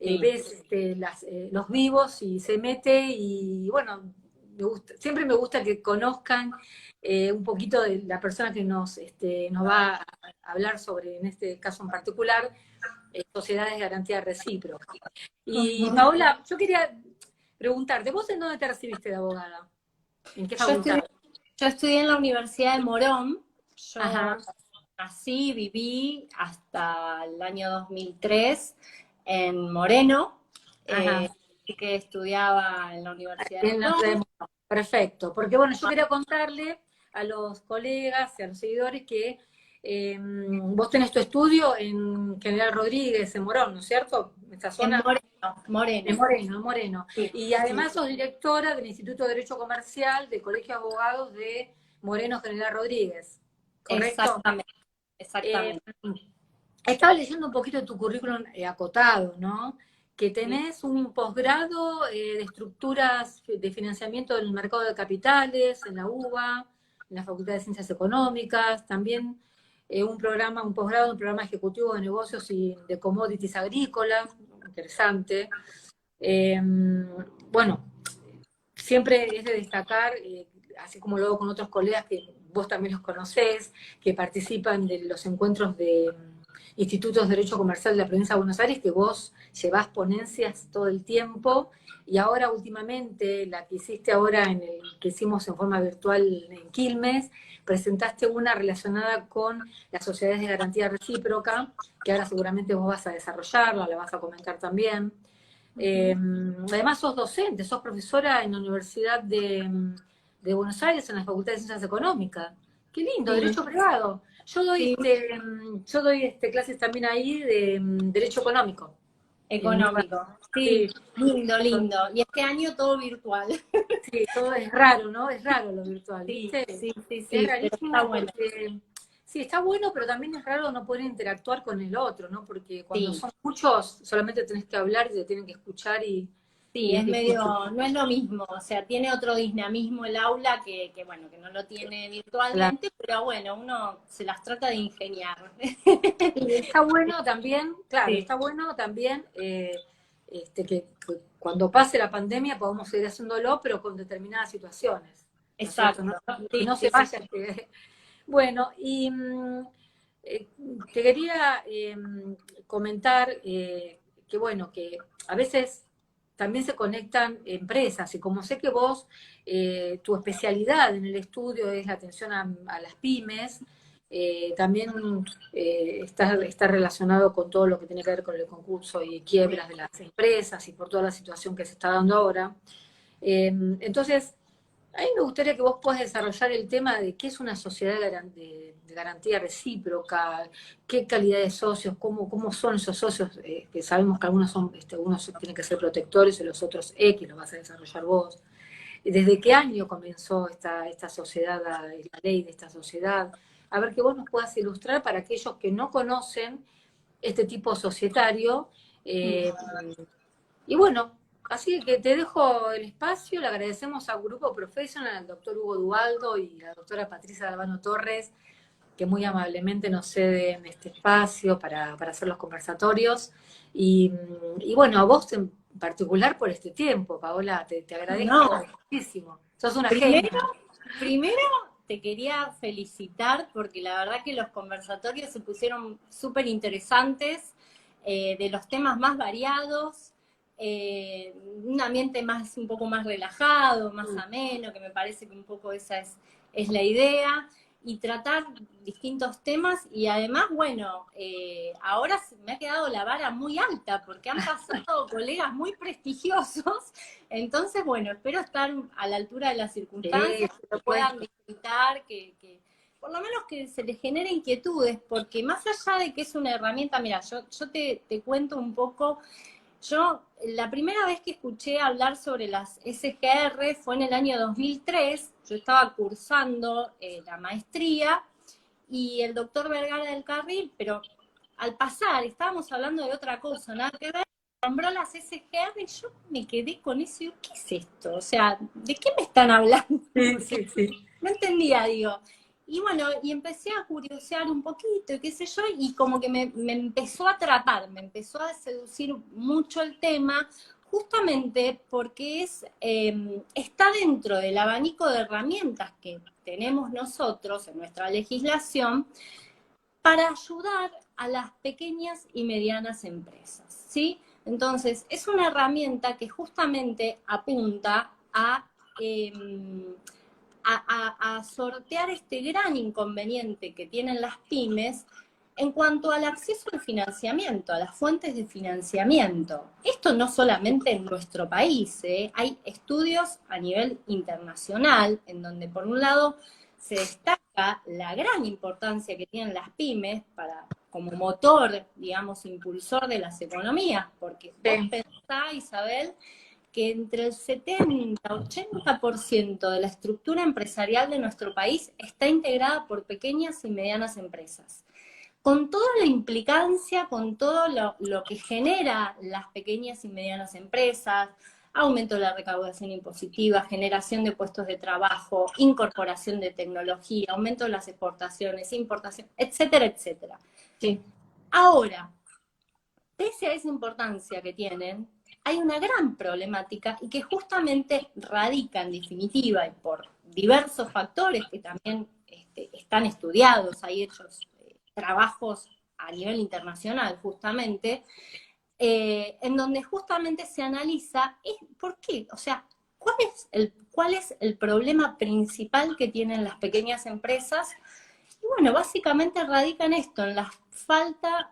Ves los vivos y se mete y bueno, siempre me gusta que conozcan un poquito de la persona que nos va a hablar sobre, en este caso en particular, sociedades de garantía recíproca. Y Paola, yo quería preguntarte, ¿vos en dónde te recibiste de abogada? ¿En qué facultad? Yo estudié en la Universidad de Morón. Yo Ajá. nací, viví hasta el año 2003 en Moreno, Ajá. que estudiaba en la Universidad de En la Morón. Perfecto, porque bueno, yo quería contarle a los colegas y a los seguidores que vos tenés tu estudio en General Rodríguez, en Morón, ¿no es cierto? Esta En zona. En Moreno. Moreno, en Moreno. Sí, Y sí, además sos directora del Instituto de Derecho Comercial del Colegio de Abogados de Moreno General Rodríguez, ¿correcto? exactamente, Eh, exactamente. Estaba leyendo un poquito de tu currículum acotado, ¿no? Que Sí. tenés un posgrado de estructuras de financiamiento del mercado de capitales en la UBA, en la Facultad de Ciencias Económicas, también un posgrado, un programa ejecutivo de negocios y de commodities agrícolas, interesante. Bueno, siempre es de destacar, así como lo hago con otros colegas que vos también los conocés, que participan de los encuentros de institutos de Derecho Comercial de la provincia de Buenos Aires, que vos llevás ponencias todo el tiempo, y ahora últimamente, la que hiciste ahora en el que hicimos en forma virtual en Quilmes, presentaste una relacionada con las sociedades de garantía recíproca, que ahora seguramente vos vas a desarrollarla, la vas a comentar también. Además sos docente, sos profesora en la Universidad de Buenos Aires, en la Facultad de Ciencias Económicas. Qué lindo, Sí, derecho privado. Yo doy, sí, clases también ahí de derecho económico. En un lugar. económico. Sí, Sí, lindo, lindo. Y este año todo virtual. sí, todo es raro, ¿no? Es raro lo virtual, Sí, ¿viste? sí, sí, Es sí, pero está rarísimo bueno. porque, sí, está bueno, pero también es raro no poder interactuar con el otro, ¿no? Porque cuando Sí, son muchos, solamente tenés que hablar y te tienen que escuchar sí, y es es difícil. medio, no es lo mismo, o sea, tiene otro dinamismo el aula que bueno, que no lo tiene virtualmente, pero bueno, uno se las trata de ingeniar. Y está bueno también, claro, Sí, está bueno también que cuando pase la pandemia podamos seguir haciéndolo, pero con determinadas situaciones, ¿no es cierto? exacto. Que Sí, no se sí, sí, vaya. sí. Bueno, y eh, te quería comentar que bueno, que a veces también se conectan empresas, y como sé que vos, tu especialidad en el estudio es la atención a las pymes, también está relacionado con todo lo que tiene que ver con el concurso y quiebras de las empresas y por toda la situación que se está dando ahora. Entonces, a mí me gustaría que vos puedas desarrollar el tema de qué es una sociedad de garantía recíproca, qué calidad de socios, cómo son esos socios, que sabemos que algunos son, algunos tienen que ser protectores y los otros X los vas a desarrollar vos. ¿Desde qué año comenzó esta sociedad, la ley de esta sociedad? A ver que vos nos puedas ilustrar para aquellos que no conocen este tipo societario. eh, y bueno, así que te dejo el espacio, le agradecemos al Grupo Professional, al doctor Hugo Dualdo y a la doctora Patricia Albano Torres, que muy amablemente nos ceden este espacio para hacer los conversatorios. Y bueno, a vos en particular por este tiempo, Paola, te No, agradezco muchísimo. Sos una primero, genia. primero te quería felicitar porque la verdad que los conversatorios se pusieron súper interesantes, de los temas más variados, un ambiente más, un poco más relajado, más ameno, que me parece que un poco esa es la idea, y tratar distintos temas, y además, bueno, ahora me ha quedado la vara muy alta porque han pasado colegas muy prestigiosos. Entonces, bueno, espero estar a la altura de las Sí, circunstancias, por que puedan supuesto. disfrutar, que por lo menos que se les genere inquietudes, porque más allá de que es una herramienta, mira, yo te cuento un poco. Yo, la primera vez que escuché hablar sobre las SGR fue en el año 2003. Yo estaba cursando la maestría, y el doctor Vergara del Carril, pero al pasar, estábamos hablando de otra cosa, nada que ver, nombró las SGR y yo me quedé con eso, y digo, ¿qué es esto? O sea, ¿de qué me están hablando? Sí, Porque sí, sí. no entendía, digo. Y bueno, y empecé a curiosear un poquito, y qué sé yo, y como que me empezó a atrapar, me empezó a seducir mucho el tema, justamente porque está dentro del abanico de herramientas que tenemos nosotros en nuestra legislación para ayudar a las pequeñas y medianas empresas, ¿sí? Entonces, es una herramienta que justamente apunta a sortear este gran inconveniente que tienen las pymes en cuanto al acceso al financiamiento, a las fuentes de financiamiento. Esto no solamente en nuestro país, hay estudios a nivel internacional en donde por un lado se destaca la gran importancia que tienen las pymes como motor, digamos, impulsor de las economías, porque vos pensás, Isabel, que entre el 70-80% de la estructura empresarial de nuestro país está integrada por pequeñas y medianas empresas. Con toda la implicancia, con todo lo que genera las pequeñas y medianas empresas, aumento de la recaudación impositiva, generación de puestos de trabajo, incorporación de tecnología, aumento de las exportaciones, importación, etcétera, etcétera. Sí. Ahora, pese a esa importancia que tienen, hay una gran problemática y que justamente radica en definitiva y por diversos factores que también están estudiados, hay hechos trabajos a nivel internacional justamente, en donde justamente se analiza por qué, o sea, cuál es el problema principal que tienen las pequeñas empresas. Y bueno, básicamente radica en esto, en la falta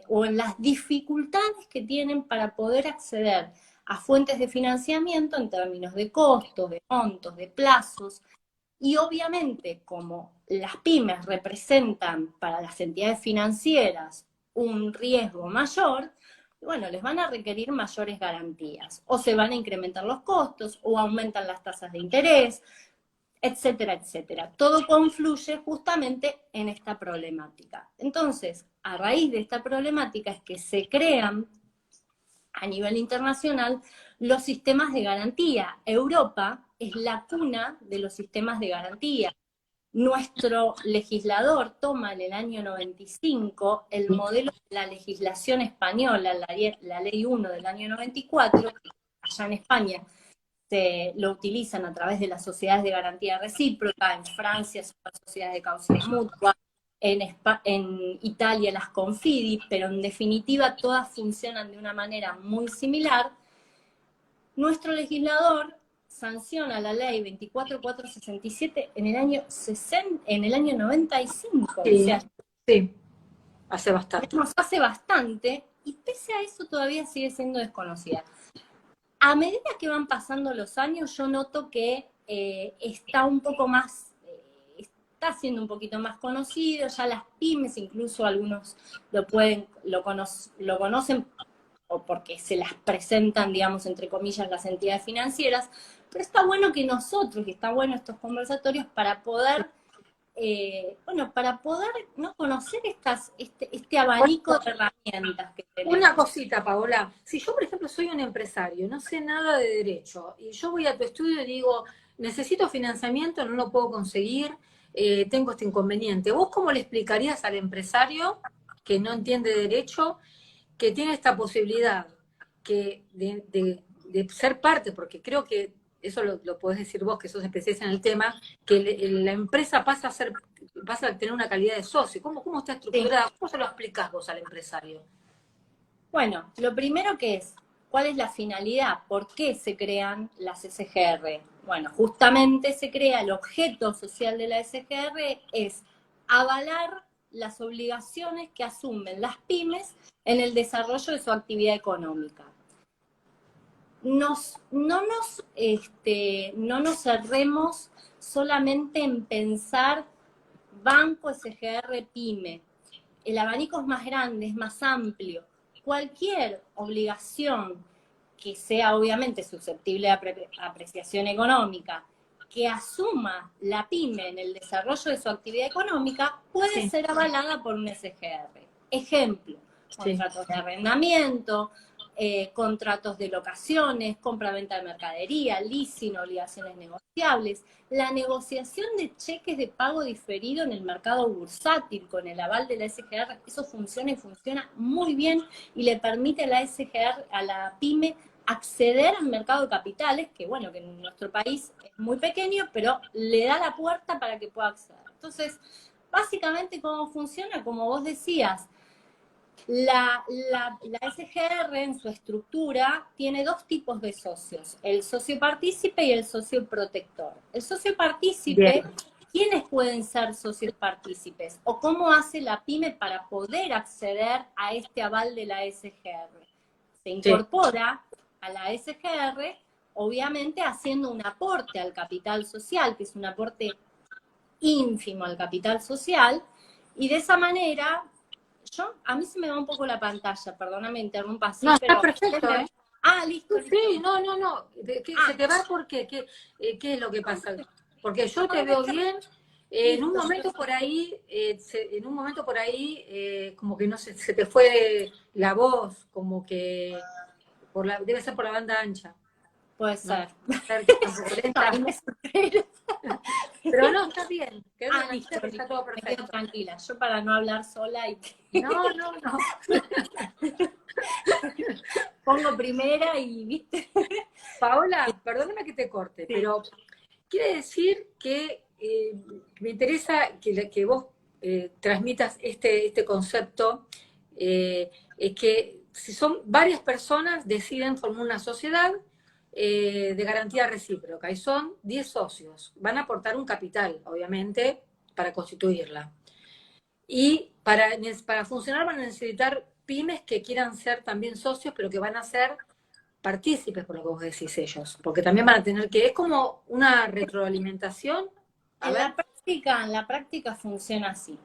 o en las dificultades que tienen para poder acceder a fuentes de financiamiento en términos de costos, de montos, de plazos. Y obviamente, como las pymes representan para las entidades financieras un riesgo mayor, bueno, les van a requerir mayores garantías, o se van a incrementar los costos, o aumentan las tasas de interés, etcétera, etcétera. Todo confluye justamente en esta problemática. Entonces, a raíz de esta problemática es que se crean a nivel internacional los sistemas de garantía. Europa es la cuna de los sistemas de garantía. Nuestro legislador toma en el año 95 el modelo de la legislación española, la Ley 1 del año 94, que allá en España lo utilizan a través de las sociedades de garantía recíproca, en Francia son las sociedades de caución mutua, en Italia las Confidi, pero en definitiva todas funcionan de una manera muy similar. Nuestro legislador sanciona la ley 24467 en el año 95. Sí, o sea, sí, hace bastante. hace bastante, y pese a eso todavía sigue siendo desconocida. A medida que van pasando los años, yo noto que está un poco más, está siendo un poquito más conocido, ya las pymes, incluso algunos lo conocen o porque se las presentan, digamos, entre comillas, las entidades financieras, pero está bueno que nosotros, y está bueno estos conversatorios para poder, ¿no? Conocer este abanico de herramientas que tenemos. Una cosita, Paola. Si yo, por ejemplo, soy un empresario, no sé nada de derecho, y yo voy a tu estudio y digo, necesito financiamiento, no lo puedo conseguir, tengo este inconveniente. ¿Vos cómo le explicarías al empresario que no entiende derecho, que tiene esta posibilidad de ser parte, porque creo que eso lo podés decir vos, que sos especialista en el tema, que la empresa pasa a tener una calidad de socio? ¿Cómo está estructurada? ¿Cómo se lo explicás vos al empresario? Bueno, lo primero que es, ¿cuál es la finalidad? ¿Por qué se crean las SGR? Bueno, justamente se crea, el objeto social de la SGR es avalar las obligaciones que asumen las pymes en el desarrollo de su actividad económica. No nos cerremos solamente en pensar banco, SGR, pyme. El abanico es más grande, es más amplio. Cualquier obligación que sea obviamente susceptible de apreciación económica, que asuma la pyme en el desarrollo de su actividad económica, puede ser avalada por un SGR. Ejemplo, contratos de arrendamiento, contratos de locaciones, compra-venta de mercadería, leasing, obligaciones negociables, la negociación de cheques de pago diferido en el mercado bursátil con el aval de la SGR, eso funciona y funciona muy bien y le permite a la SGR, a la PYME, acceder al mercado de capitales, que bueno, que en nuestro país es muy pequeño, pero le da la puerta para que pueda acceder. Entonces, básicamente, ¿cómo funciona? Como vos decías, la SGR en su estructura tiene dos tipos de socios, el socio partícipe y el socio protector. El socio partícipe, Bien. ¿quiénes pueden ser socios partícipes? ¿O cómo hace la PYME para poder acceder a este aval de la SGR? Se Sí. incorpora a la SGR, obviamente haciendo un aporte al capital social, que es un aporte ínfimo al capital social, y de esa manera, a mí se me va un poco la pantalla, perdóname, interrumpa así, No, está pero... perfecto, ¿eh? Ah, listo, listo. Sí, no. ¿Se Ah, te va por qué? ¿Qué es lo que pasa? Porque yo te no, veo bien. En un listo. momento por ahí, como que no sé, se te fue la voz, como que debe ser por la banda ancha, Puede ¿no? ser. Ser tampoco Ahí lenta. me supero. Pero no, está bien. Quédate Ah, listo, tranquila que está listo. todo Me quedo perfecto. tranquila. Yo para no hablar sola y No. pongo primera y, ¿viste? Paola, perdóname que te corte, Sí. pero quiere decir que me interesa que vos transmitas este concepto, es que si son varias personas deciden formar una sociedad de garantía recíproca y son 10 socios, van a aportar un capital, obviamente, para constituirla. Y para funcionar van a necesitar pymes que quieran ser también socios, pero que van a ser partícipes, por lo que vos decís ellos, porque también van a tener que, es como una retroalimentación, a ver, En la práctica funciona así, sí,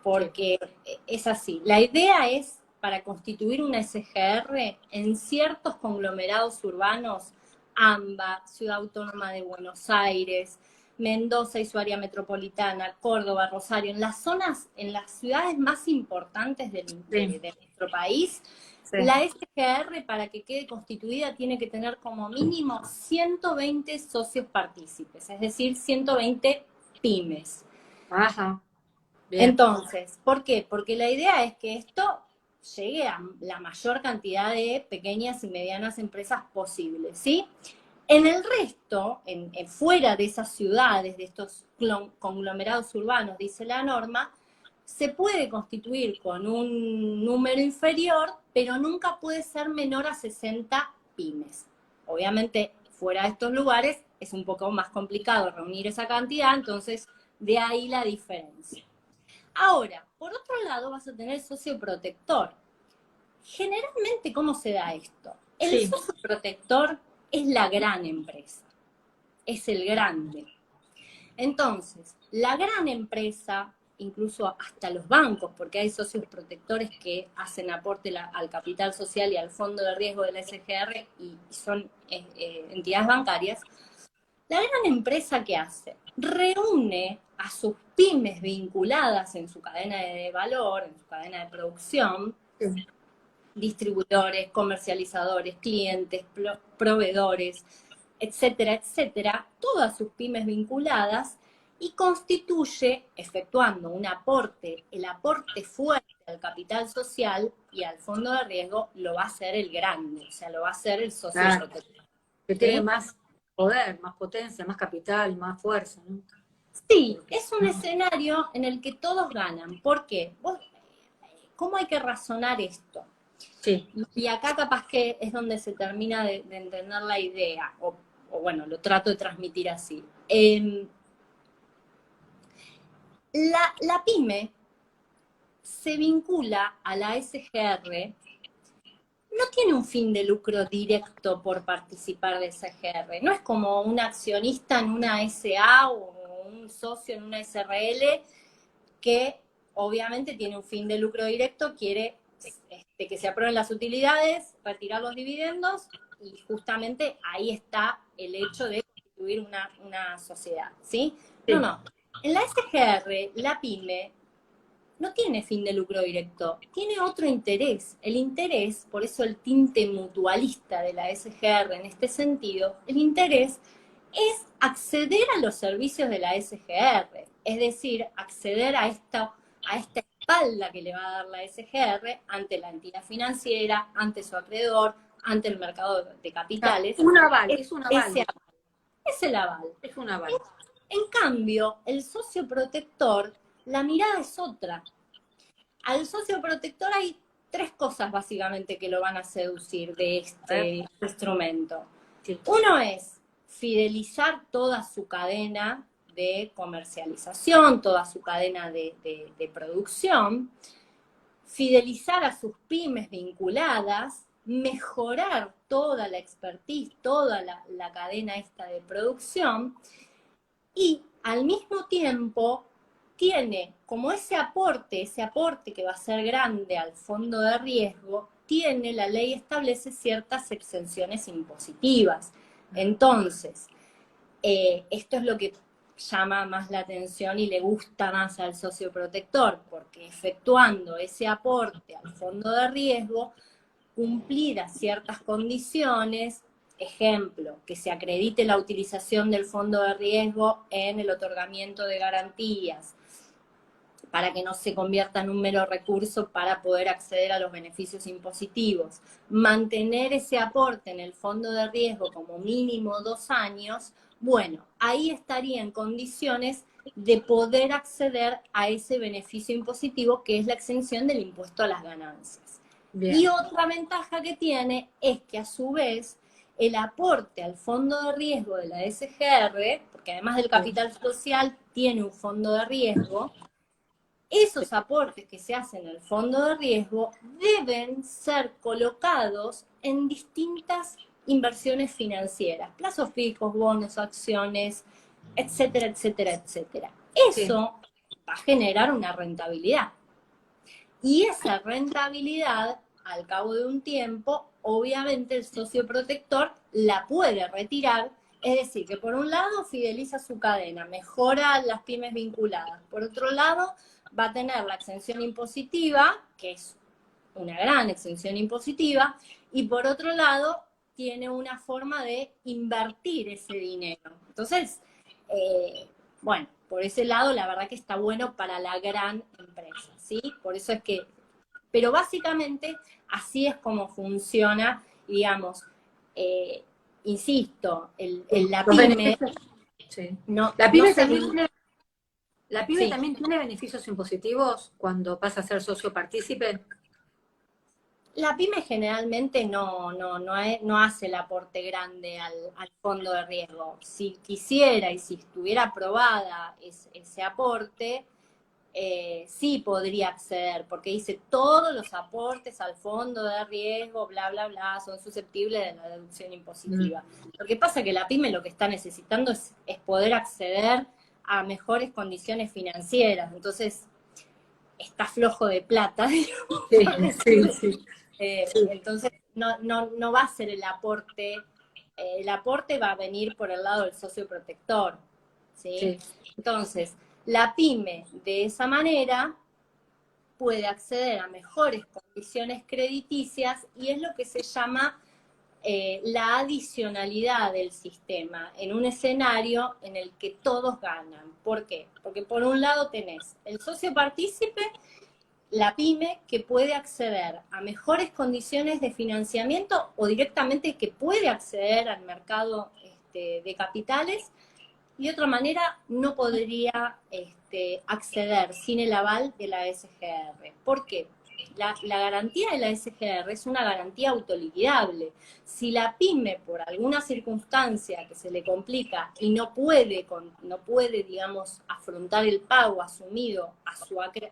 porque es así. La idea es, para constituir una SGR, en ciertos conglomerados urbanos, AMBA, Ciudad Autónoma de Buenos Aires, Mendoza y su área metropolitana, Córdoba, Rosario, en las zonas, en las ciudades más importantes sí, de nuestro país, sí. la SGR, para que quede constituida, tiene que tener como mínimo 120 socios partícipes, es decir, 120 pymes. Ajá, bien, Entonces, ¿por qué? Porque la idea es que esto llegue a la mayor cantidad de pequeñas y medianas empresas posibles, ¿sí? En el resto, fuera de esas ciudades, de estos conglomerados urbanos, dice la norma, se puede constituir con un número inferior, pero nunca puede ser menor a 60 pymes. Obviamente, fuera de estos lugares es un poco más complicado reunir esa cantidad, entonces de ahí la diferencia. Ahora, por otro lado, vas a tener socio protector. Generalmente, ¿cómo se da esto? El sí, socio protector es la gran empresa, es el grande. Entonces, la gran empresa, incluso hasta los bancos, porque hay socios protectores que hacen aporte al capital social y al fondo de riesgo de la SGR y son entidades bancarias, la gran empresa, ¿qué hace? Reúne a sus pymes vinculadas en su cadena de valor, en su cadena de producción, sí. distribuidores, comercializadores, clientes, proveedores, etcétera, etcétera, todas sus pymes vinculadas y constituye, efectuando un aporte, el aporte fuerte al capital social y al fondo de riesgo, lo va a hacer el grande, o sea, lo va a hacer el socio Claro, protector. que tiene ¿Sí? más poder, más potencia, más capital, más fuerza, ¿no? Sí, es un escenario en el que todos ganan. ¿Por qué? ¿Cómo hay que razonar esto? Sí, Y acá capaz que es donde se termina de entender la idea, o bueno, lo trato de transmitir así. La pyme se vincula a la SGR, no tiene un fin de lucro directo por participar de SGR, no es como un accionista en una SA o un socio en una SRL que obviamente tiene un fin de lucro directo, quiere que se aprueben las utilidades, retirar los dividendos, y justamente ahí está el hecho de constituir una sociedad, ¿sí? sí, No. En la SGR, la pyme no tiene fin de lucro directo, tiene otro interés. El interés, por eso el tinte mutualista de la SGR en este sentido, el interés es acceder a los servicios de la SGR, es decir, acceder a esta espalda que le va a dar la SGR ante la entidad financiera, ante su acreedor, ante el mercado de capitales. Un aval, es un aval. Ese aval. Es el aval. Es un aval. En cambio, el socio protector, la mirada es otra. Al socio protector hay tres cosas básicamente que lo van a seducir de este instrumento. Sí. Uno es fidelizar toda su cadena de comercialización, toda su cadena de producción, fidelizar a sus pymes vinculadas, mejorar toda la expertise, toda la cadena esta de producción, y al mismo tiempo tiene como ese aporte que va a ser grande al fondo de riesgo, la ley establece ciertas exenciones impositivas. Entonces, esto es lo que llama más la atención y le gusta más al socio protector, porque efectuando ese aporte al fondo de riesgo, cumplidas ciertas condiciones, ejemplo, que se acredite la utilización del fondo de riesgo en el otorgamiento de garantías, para que no se convierta en un mero recurso para poder acceder a los beneficios impositivos. Mantener ese aporte en el fondo de riesgo como mínimo 2 años, bueno, ahí estaría en condiciones de poder acceder a ese beneficio impositivo que es la exención del impuesto a las ganancias. Bien. Y otra ventaja que tiene es que a su vez el aporte al fondo de riesgo de la SGR, porque además del capital social tiene un fondo de riesgo, esos aportes que se hacen al fondo de riesgo deben ser colocados en distintas inversiones financieras, plazos fijos, bonos, acciones, etcétera, etcétera, etcétera. Eso va a generar una rentabilidad. Y esa rentabilidad, al cabo de un tiempo, obviamente el socio protector la puede retirar. Es decir, que por un lado fideliza su cadena, mejora las pymes vinculadas. Por otro lado, va a tener la exención impositiva, que es una gran exención impositiva, y por otro lado, tiene una forma de invertir ese dinero. Entonces, bueno, por ese lado, la verdad que está bueno para la gran empresa, ¿sí? Por eso es que, pero básicamente, así es como funciona, digamos, insisto, la pyme... Sí. No, la pyme no también, ¿la pyme sí. también tiene beneficios impositivos cuando pasa a ser socio partícipe? La pyme generalmente no hace el aporte grande al fondo de riesgo. Si quisiera y si estuviera aprobada ese aporte, sí podría acceder, porque dice todos los aportes al fondo de riesgo, bla, bla, bla, son susceptibles de la deducción impositiva. Lo que pasa es que la pyme lo que está necesitando es poder acceder a mejores condiciones financieras, entonces está flojo de plata, digamos. Sí. Entonces no va a ser el aporte va a venir por el lado del socio protector, ¿sí? Entonces, la pyme de esa manera puede acceder a mejores condiciones crediticias y es lo que se llama la adicionalidad del sistema en un escenario en el que todos ganan. ¿Por qué? Porque por un lado tenés el socio partícipe, la pyme que puede acceder a mejores condiciones de financiamiento o directamente que puede acceder al mercado de capitales, y de otra manera no podría acceder sin el aval de la SGR. ¿Por qué? La garantía de la SGR es una garantía autoliquidable. Si la pyme, por alguna circunstancia que se le complica y no puede, digamos, afrontar el pago asumido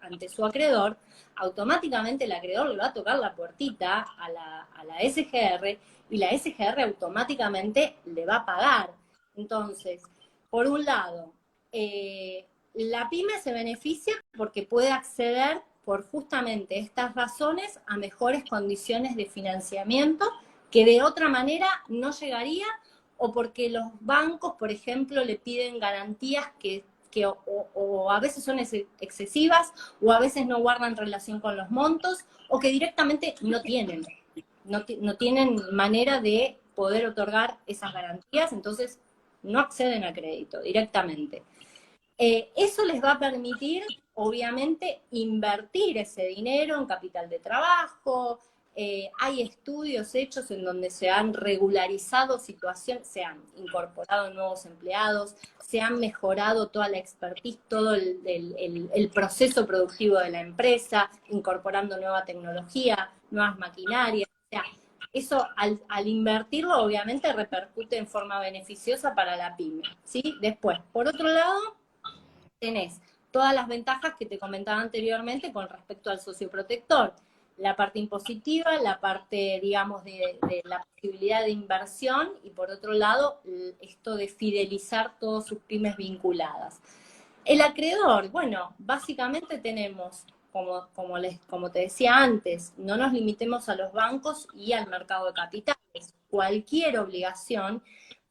ante su acreedor, automáticamente el acreedor le va a tocar la puertita a la SGR y la SGR automáticamente le va a pagar. Entonces, por un lado, la pyme se beneficia porque puede acceder por justamente estas razones a mejores condiciones de financiamiento que de otra manera no llegaría, o porque los bancos, por ejemplo, le piden garantías que que o a veces son excesivas, o a veces no guardan relación con los montos, o que directamente no tienen manera de poder otorgar esas garantías, entonces no acceden a crédito directamente. Eso les va a permitir, obviamente, invertir ese dinero en capital de trabajo. Hay estudios hechos en donde se han regularizado situaciones, se han incorporado nuevos empleados, se han mejorado toda la expertise, todo el proceso productivo de la empresa, incorporando nueva tecnología, nuevas maquinarias. O sea, eso al invertirlo obviamente repercute en forma beneficiosa para la pyme, ¿sí? Después, por otro lado, tenés todas las ventajas que te comentaba anteriormente con respecto al socio protector. La parte impositiva, la parte, digamos, de la posibilidad de inversión, y por otro lado, esto de fidelizar todas sus pymes vinculadas. El acreedor, bueno, básicamente tenemos, como te decía antes, no nos limitemos a los bancos y al mercado de capitales. Cualquier obligación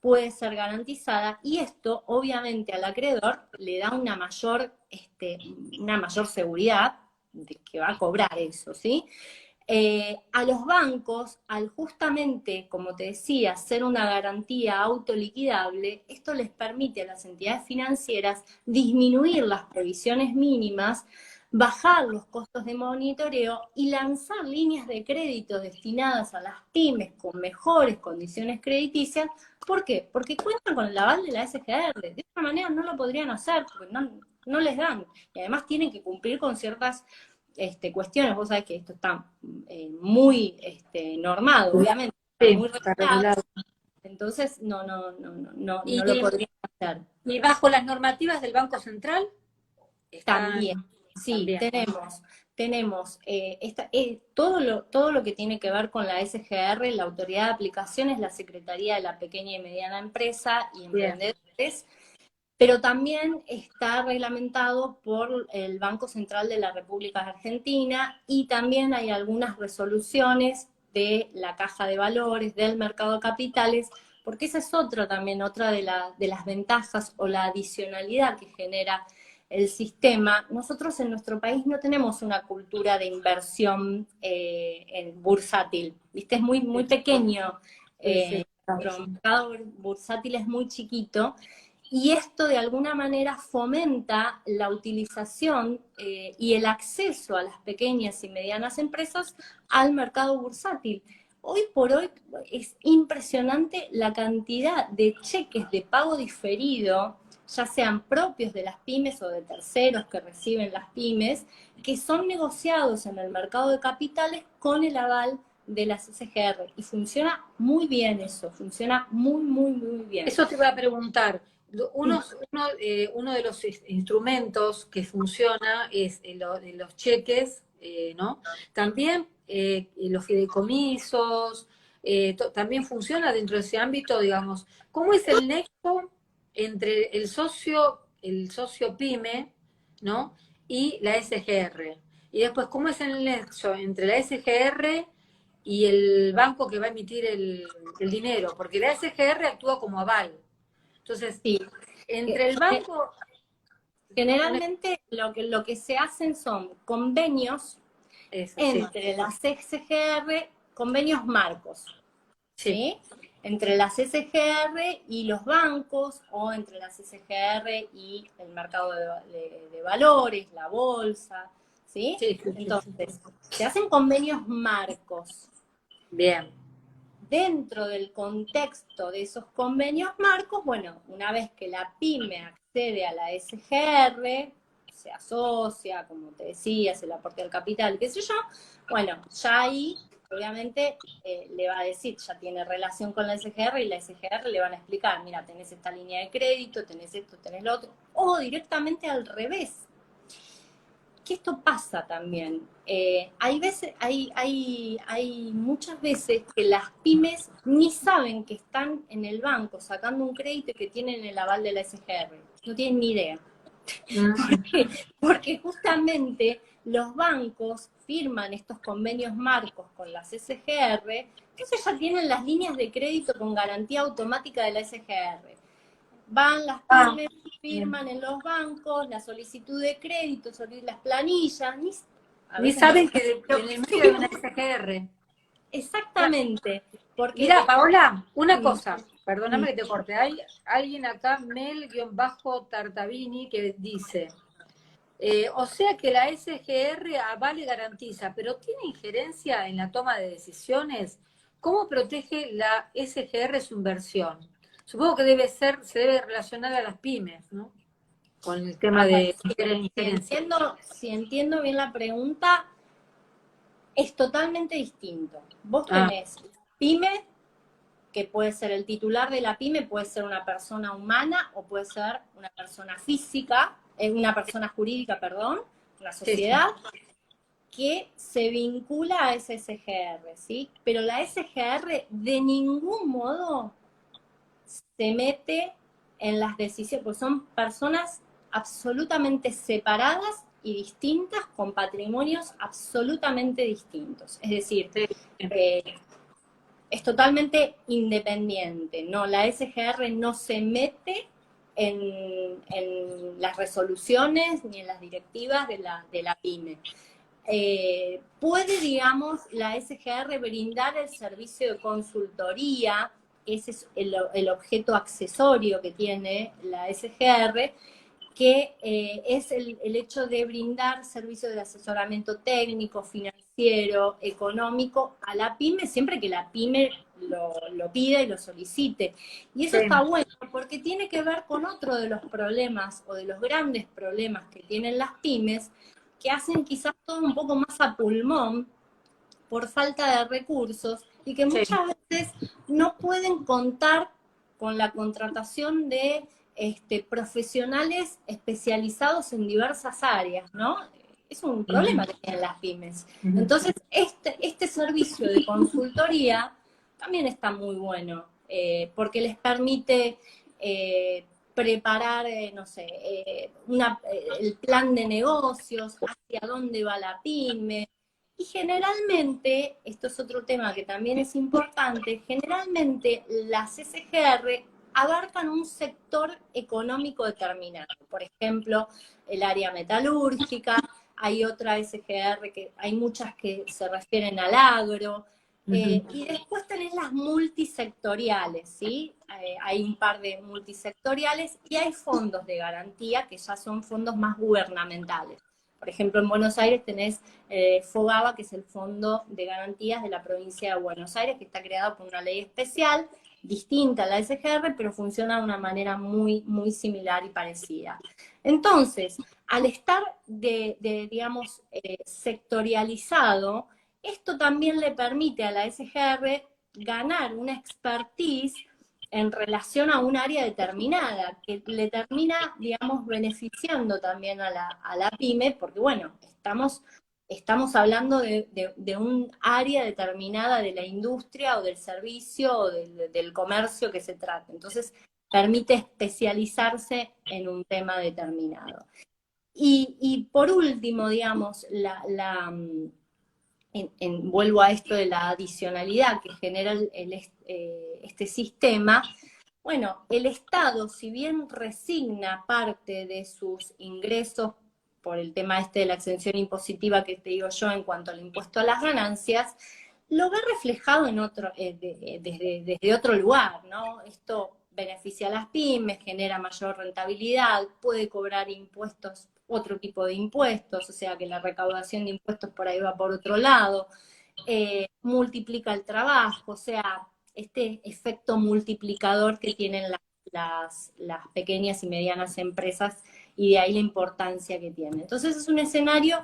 puede ser garantizada, y esto obviamente al acreedor le da una mayor seguridad de que va a cobrar eso, ¿sí? A los bancos, al justamente, como te decía, ser una garantía autoliquidable, esto les permite a las entidades financieras disminuir las provisiones mínimas, bajar los costos de monitoreo y lanzar líneas de crédito destinadas a las pymes con mejores condiciones crediticias. ¿Por qué? Porque cuentan con el aval de la SGR. De otra manera no lo podrían hacer, porque no les dan. Y además tienen que cumplir con ciertas cuestiones. Vos sabés que esto está muy normado, obviamente, Sí, muy está regulado. regulado. Entonces no Y, lo podrían hacer. y bajo las normativas del Banco Central están También, sí, también. tenemos todo lo que tiene que ver con la SGR, la Autoridad de Aplicaciones, la Secretaría de la Pequeña y Mediana Empresa y Bien. Emprendedores, pero también está reglamentado por el Banco Central de la República Argentina, y también hay algunas resoluciones de la Caja de Valores, del Mercado de Capitales, porque esa es otra de las ventajas o la adicionalidad que genera el sistema. Nosotros en nuestro país no tenemos una cultura de inversión en bursátil, ¿viste? Es muy pequeño, Sí. nuestro mercado bursátil es muy chiquito, y esto de alguna manera fomenta la utilización y el acceso a las pequeñas y medianas empresas al mercado bursátil. Hoy por hoy es impresionante la cantidad de cheques de pago diferido, ya sean propios de las pymes o de terceros que reciben las pymes, que son negociados en el mercado de capitales con el aval de las SGR. Y funciona muy bien eso, funciona muy bien. Eso te iba a preguntar. Uno de los instrumentos que funciona es los cheques, ¿no? También los fideicomisos, también funciona dentro de ese ámbito, digamos. ¿Cómo es el nexo entre el socio pyme, ¿no? Y la SGR? Y después, ¿cómo es el nexo entre la SGR y el banco que va a emitir el dinero? Porque la SGR actúa como aval. Entonces, Sí. entre el banco... Generalmente lo que se hacen son convenios Eso, sí. entre las SGR, convenios marcos, Sí. ¿sí? Entre las SGR y los bancos, o entre las SGR y el mercado de valores, la bolsa, ¿sí? Sí. Entonces, se hacen convenios marcos. Bien. Dentro del contexto de esos convenios marcos, bueno, una vez que la pyme accede a la SGR, se asocia, como te decía, se le aporte al capital, qué sé yo, bueno, ya ahí, obviamente, le va a decir, ya tiene relación con la SGR, y la SGR le van a explicar, mira, tenés esta línea de crédito, tenés esto, tenés lo otro, o directamente al revés. Que esto pasa también. Hay muchas veces que las pymes ni saben que están en el banco sacando un crédito y que tienen el aval de la SGR. No tienen ni idea. ¿Por qué? Porque justamente los bancos firman estos convenios marcos con las SGR, entonces ya tienen las líneas de crédito con garantía automática de la SGR. Van las pymes, firman en los bancos la solicitud de crédito, sobre las planillas, Ni saben que en el medio hay una SGR. Exactamente. Porque Mira, Paola, una sí, cosa, perdóname sí. que te corte. Hay alguien acá, Mel-Tartavini, que dice, o sea que la SGR avala y garantiza, pero ¿tiene injerencia en la toma de decisiones? ¿Cómo protege la SGR su inversión? Supongo que se debe relacionar a las pymes, ¿no? Con el tema A ver, de injerencia. si entiendo bien la pregunta, es totalmente distinto. Vos Ah, tenés pyme, que puede ser el titular de la pyme, puede ser una persona humana o puede ser una persona física, una persona jurídica, perdón, una sí, sí. sociedad que se vincula a ese SGR, ¿sí? Pero la SGR de ningún modo se mete en las decisiones, porque son personas absolutamente separadas y distintas, con patrimonios absolutamente distintos. Es decir, Sí. eh, es totalmente independiente, ¿no? La SGR no se mete en las resoluciones ni en las directivas de la pyme. Puede, digamos, la SGR brindar el servicio de consultoría, ese es el objeto accesorio que tiene la SGR, que es el hecho de brindar servicios de asesoramiento técnico, financiero, económico a la pyme, siempre que la pyme lo pida y lo solicite. Y eso Sí. está bueno, porque tiene que ver con otro de los problemas o de los grandes problemas que tienen las pymes, que hacen quizás todo un poco más a pulmón por falta de recursos y que Sí. muchas veces no pueden contar con la contratación de profesionales especializados en diversas áreas, ¿no? Es un problema que tienen las pymes. Entonces, este servicio de consultoría también está muy bueno, porque les permite preparar, no sé, el plan de negocios, hacia dónde va la pyme, y generalmente, esto es otro tema que también es importante, generalmente las SGR abarcan un sector económico determinado. Por ejemplo, el área metalúrgica, hay otra SGR que hay muchas que se refieren al agro, y después tenés las multisectoriales, ¿sí? Hay un par de multisectoriales y hay fondos de garantía que ya son fondos más gubernamentales. Por ejemplo, en Buenos Aires tenés FOGABA, que es el Fondo de Garantías de la provincia de Buenos Aires, que está creado por una ley especial, distinta a la SGR, pero funciona de una manera muy, muy similar y parecida. Entonces, al estar, digamos, sectorializado, esto también le permite a la SGR ganar una expertise en relación a un área determinada, que le termina, digamos, beneficiando también a la pyme, porque bueno, estamos hablando de un área determinada de la industria o del servicio o del comercio que se trata. Entonces, permite especializarse en un tema determinado. Y por último, digamos, vuelvo a esto de la adicionalidad que genera este sistema. Bueno, el Estado, si bien resigna parte de sus ingresos por el tema de la exención impositiva que te digo yo en cuanto al impuesto a las ganancias, lo ve reflejado en desde otro lugar, ¿no? Esto beneficia a las pymes, genera mayor rentabilidad, puede cobrar impuestos, otro tipo de impuestos, o sea que la recaudación de impuestos por ahí va por otro lado, multiplica el trabajo, o sea, este efecto multiplicador que tienen las pequeñas y medianas empresas y de ahí la importancia que tiene. Entonces es un escenario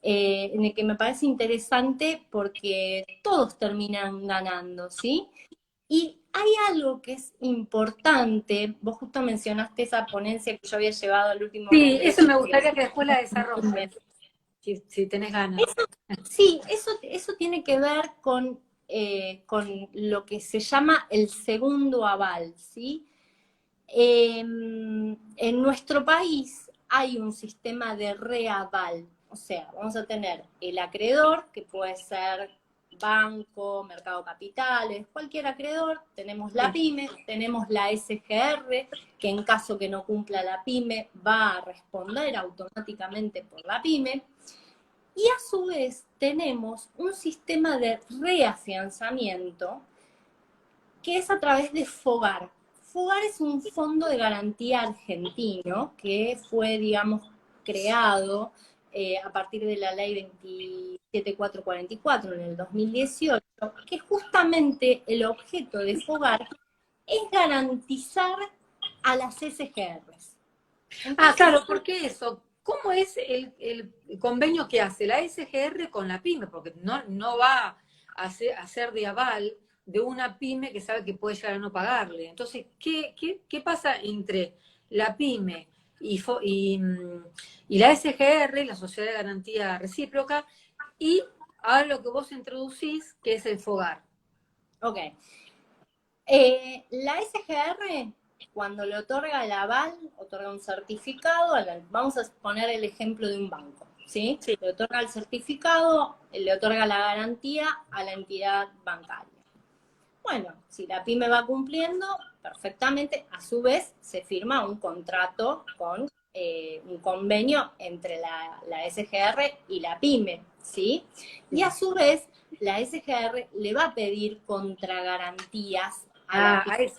en el que me parece interesante porque todos terminan ganando, ¿sí? Y hay algo que es importante, vos justo mencionaste esa ponencia que yo había llevado al último Sí, eso congreso. me gustaría que después la desarrolles, si tenés ganas. Sí, eso tiene que ver con lo que se llama el segundo aval, ¿sí? En nuestro país hay un sistema de reaval, o sea, vamos a tener el acreedor, que puede ser banco, mercado capitales, cualquier acreedor, tenemos la pyme, tenemos la SGR, que en caso que no cumpla la pyme va a responder automáticamente por la pyme, y a su vez tenemos un sistema de reafianzamiento que es a través de FOGAR. FOGAR es un fondo de garantía argentino que fue, digamos, creado a partir de la ley 27444 en el 2018, que justamente el objeto de FOGAR es garantizar a las SGRs. Ah, claro, porque eso, ¿cómo es el convenio que hace la SGR con la pyme? Porque no va a ser de aval de una pyme que sabe que puede llegar a no pagarle. Entonces, ¿qué pasa entre la pyme y la SGR, la Sociedad de Garantía Recíproca, y ahora lo que vos introducís, que es el FOGAR? Ok. La SGR, cuando le otorga el aval, otorga un certificado, vamos a poner el ejemplo de un banco, ¿sí? Sí. Le otorga el certificado, le otorga la garantía a la entidad bancaria. Bueno, si la pyme va cumpliendo, perfectamente, a su vez se firma un contrato con un convenio entre la SGR y la pyme, ¿sí? Y a su vez, la SGR le va a pedir contragarantías a la pyme.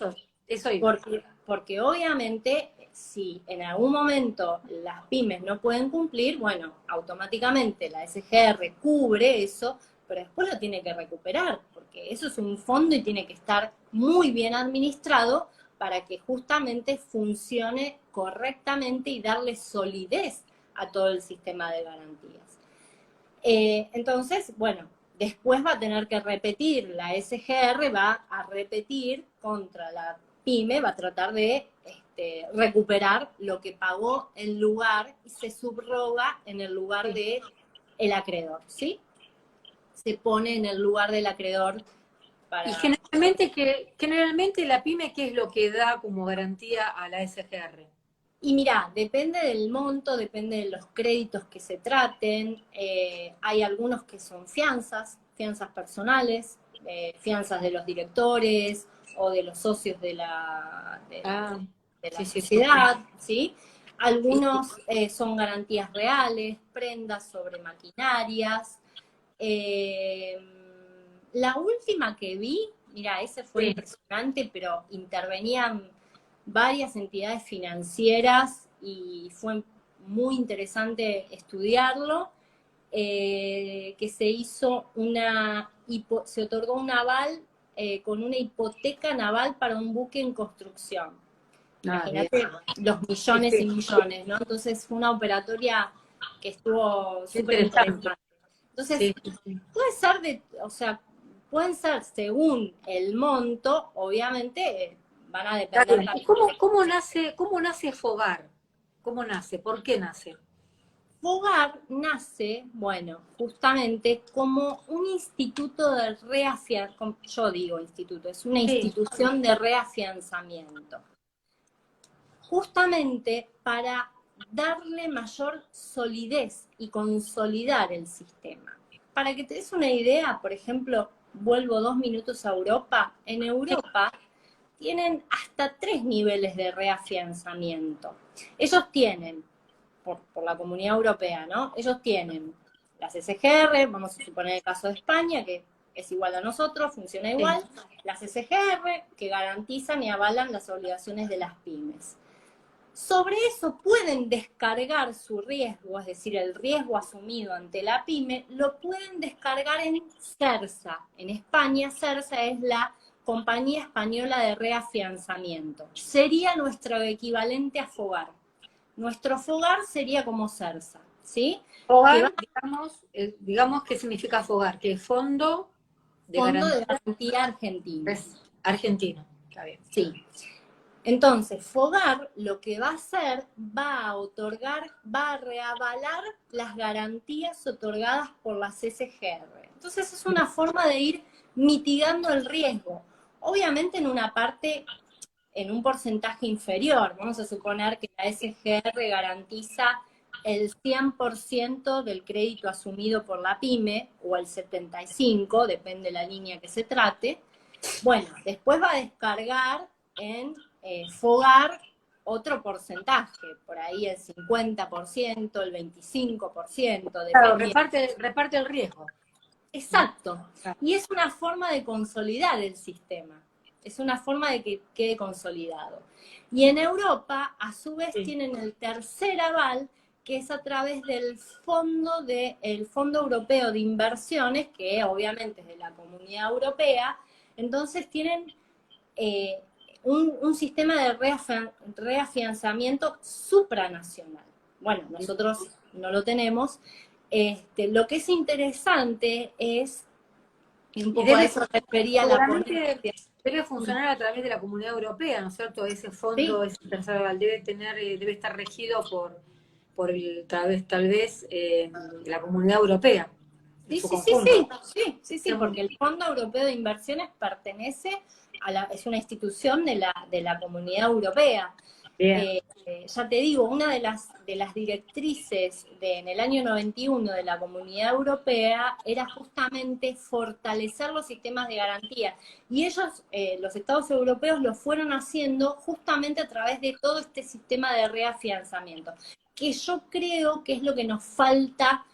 Eso iba. Porque obviamente, si en algún momento las pymes no pueden cumplir, bueno, automáticamente la SGR cubre eso, pero después lo tiene que recuperar, porque eso es un fondo y tiene que estar muy bien administrado para que justamente funcione correctamente y darle solidez a todo el sistema de garantías. Entonces, bueno, después va a tener que repetir, la SGR va a repetir contra la pyme, va a tratar de recuperar lo que pagó en lugar y se subroga en el lugar de el acreedor, ¿sí? Se pone en el lugar del acreedor para... Y generalmente la pyme, ¿qué es lo que da como garantía a la SGR? Y mirá, depende del monto, depende de los créditos que se traten. Hay algunos que son fianzas personales, fianzas de los directores o de los socios de la sociedad, ¿sí? Algunos son garantías reales, prendas sobre maquinarias. La última que vi, mira, ese fue impresionante, pero intervenían varias entidades financieras y fue muy interesante estudiarlo, que se hizo se otorgó un aval con una hipoteca naval para un buque en construcción. Imagínate los millones y millones, ¿no? Entonces fue una operatoria que estuvo súper interesante. Entonces, puede ser pueden ser según el monto, obviamente van a depender. ¿Y cómo nace FOGAR? ¿Cómo nace? ¿Por qué nace? FOGAR nace, bueno, justamente como un instituto de reafianzamiento, yo digo instituto, es una institución de reafianzamiento. Justamente para darle mayor solidez y consolidar el sistema. Para que te des una idea, por ejemplo, vuelvo 2 minutos a Europa. En Europa tienen hasta 3 niveles de reafianzamiento. Ellos tienen, por la Comunidad Europea, ¿no? Ellos tienen las SGR, vamos a suponer el caso de España, que es igual a nosotros, funciona igual, las SGR, que garantizan y avalan las obligaciones de las pymes. Sobre eso pueden descargar su riesgo, es decir, el riesgo asumido ante la pyme, lo pueden descargar en CERSA. En España, CERSA es la Compañía Española de Reafianzamiento. Sería nuestro equivalente a FOGAR. Nuestro FOGAR sería como CERSA, ¿sí? FOGAR, digamos, ¿qué significa FOGAR? Que es Fondo de Garantía Argentino. Es argentino, está bien. Sí. Entonces, FOGAR lo que va a hacer, va a reavalar las garantías otorgadas por las SGR. Entonces, es una forma de ir mitigando el riesgo. Obviamente en una parte, en un porcentaje inferior. Vamos a suponer que la SGR garantiza el 100% del crédito asumido por la pyme, o el 75%, depende de la línea que se trate. Bueno, después va a descargar en Fogar otro porcentaje, por ahí el 50%, el 25%, Claro, dependiendo. reparte el riesgo. Exacto. Y es una forma de consolidar el sistema. Es una forma de que quede consolidado. Y en Europa, a su vez, tienen el tercer aval, que es a través del Fondo Europeo de Inversiones, que obviamente es de la Comunidad Europea. Entonces tienen un sistema de reafianzamiento supranacional. Bueno, nosotros no lo tenemos. Lo que es interesante es, y un poco a eso refería la ponencia. Debe funcionar a través de la Comunidad Europea, ¿no es cierto? Ese fondo, ese tercer aval, debe estar regido tal vez la Comunidad Europea. Sí, porque el Fondo Europeo de Inversiones pertenece es una institución de la Comunidad Europea. Ya te digo, una de las directrices en el año 91 de la Comunidad Europea era justamente fortalecer los sistemas de garantía. Y ellos, los Estados europeos, lo fueron haciendo justamente a través de todo este sistema de reafianzamiento, que yo creo que es lo que nos falta